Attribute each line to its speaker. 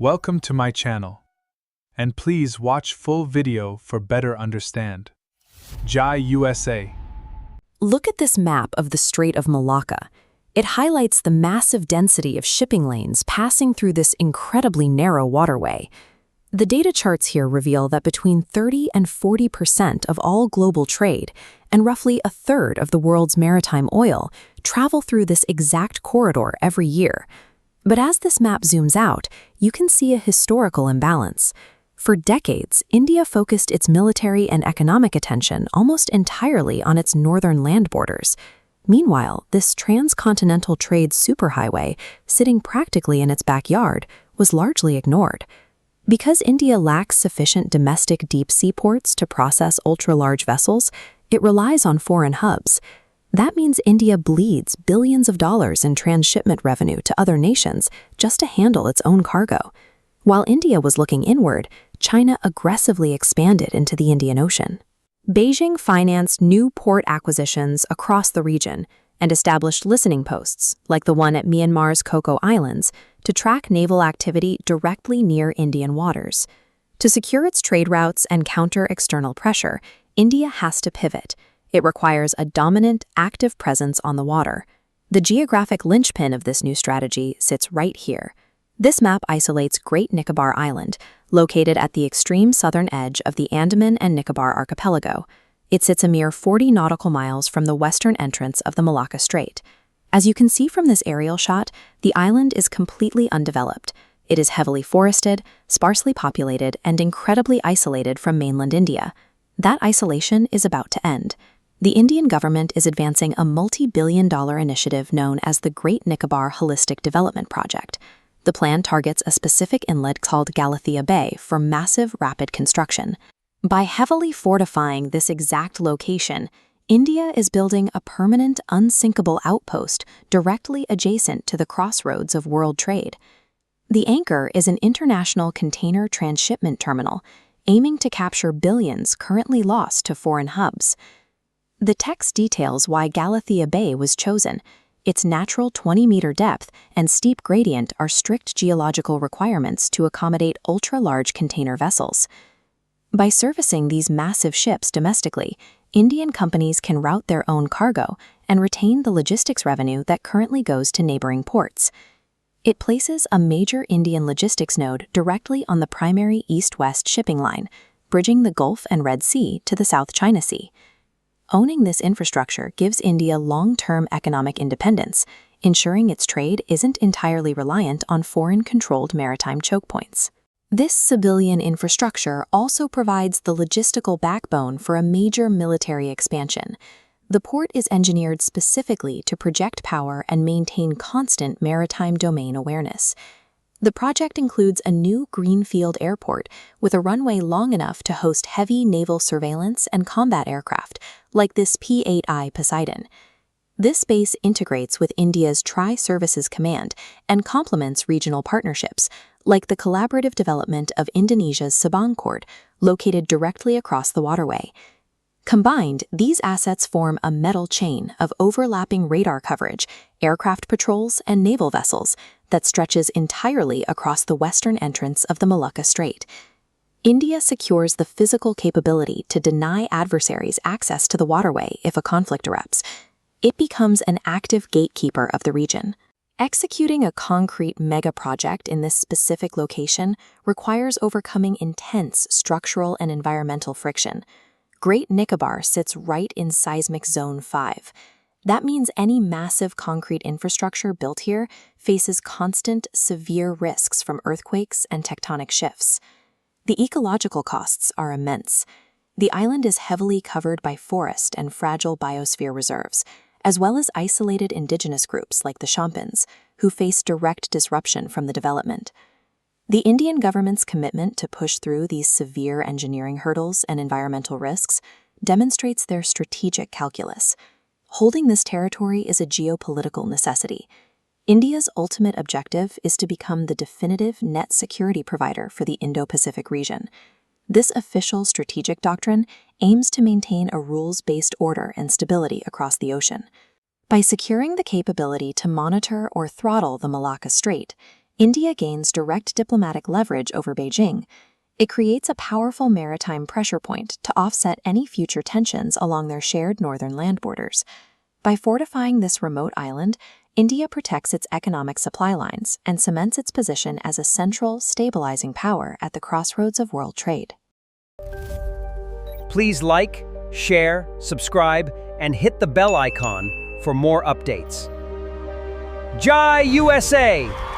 Speaker 1: Welcome to my channel. And please watch full video for better understand. Jai USA.
Speaker 2: Look at this map of the Strait of Malacca. It highlights the massive density of shipping lanes passing through this incredibly narrow waterway. The data charts here reveal that between 30 and 40% of all global trade and roughly a third of the world's maritime oil travel through this exact corridor every year. But as this map zooms out, you can see a historical imbalance. For decades, India focused its military and economic attention almost entirely on its northern land borders. Meanwhile, this transcontinental trade superhighway, sitting practically in its backyard, was largely ignored. Because India lacks sufficient domestic deep-sea ports to process ultra-large vessels, it relies on foreign hubs. That means India bleeds billions of dollars in transshipment revenue to other nations just to handle its own cargo. While India was looking inward, China aggressively expanded into the Indian Ocean. Beijing financed new port acquisitions across the region and established listening posts, like the one at Myanmar's Coco Islands, to track naval activity directly near Indian waters. To secure its trade routes and counter external pressure, India has to pivot. It requires a dominant, active presence on the water. The geographic linchpin of this new strategy sits right here. This map isolates Great Nicobar Island, located at the extreme southern edge of the Andaman and Nicobar archipelago. It sits a mere 40 nautical miles from the western entrance of the Malacca Strait. As you can see from this aerial shot, the island is completely undeveloped. It is heavily forested, sparsely populated, and incredibly isolated from mainland India. That isolation is about to end. The Indian government is advancing a multi-billion-dollar initiative known as the Great Nicobar Holistic Development Project. The plan targets a specific inlet called Galathea Bay for massive, rapid construction. By heavily fortifying this exact location, India is building a permanent, unsinkable outpost directly adjacent to the crossroads of world trade. The anchor is an international container transshipment terminal, aiming to capture billions currently lost to foreign hubs. The text details why Galathea Bay was chosen. Its natural 20-meter depth and steep gradient are strict geological requirements to accommodate ultra-large container vessels. By servicing these massive ships domestically, Indian companies can route their own cargo and retain the logistics revenue that currently goes to neighboring ports. It places a major Indian logistics node directly on the primary east-west shipping line, bridging the Gulf and Red Sea to the South China Sea. Owning this infrastructure gives India long-term economic independence, ensuring its trade isn't entirely reliant on foreign-controlled maritime choke points. This civilian infrastructure also provides the logistical backbone for a major military expansion. The port is engineered specifically to project power and maintain constant maritime domain awareness. The project includes a new greenfield airport with a runway long enough to host heavy naval surveillance and combat aircraft, like this P-8I Poseidon. This base integrates with India's Tri-Services Command and complements regional partnerships, like the collaborative development of Indonesia's Sabang Port, located directly across the waterway. Combined, these assets form a metal chain of overlapping radar coverage, aircraft patrols, and naval vessels that stretches entirely across the western entrance of the Malacca Strait. India secures the physical capability to deny adversaries access to the waterway if a conflict erupts. It becomes an active gatekeeper of the region. Executing a concrete mega-project in this specific location requires overcoming intense structural and environmental friction. Great Nicobar sits right in seismic zone 5. That means any massive concrete infrastructure built here faces constant, severe risks from earthquakes and tectonic shifts. The ecological costs are immense. The island is heavily covered by forest and fragile biosphere reserves, as well as isolated indigenous groups like the Shampins, who face direct disruption from the development. The Indian government's commitment to push through these severe engineering hurdles and environmental risks demonstrates their strategic calculus. Holding this territory is a geopolitical necessity. India's ultimate objective is to become the definitive net security provider for the Indo-Pacific region. This official strategic doctrine aims to maintain a rules-based order and stability across the ocean. By securing the capability to monitor or throttle the Malacca Strait, India gains direct diplomatic leverage over Beijing. It creates a powerful maritime pressure point to offset any future tensions along their shared northern land borders. By fortifying this remote island, India protects its economic supply lines and cements its position as a central, stabilizing power at the crossroads of world trade.
Speaker 3: Please like, share, subscribe, and hit the bell icon for more updates. Jai USA!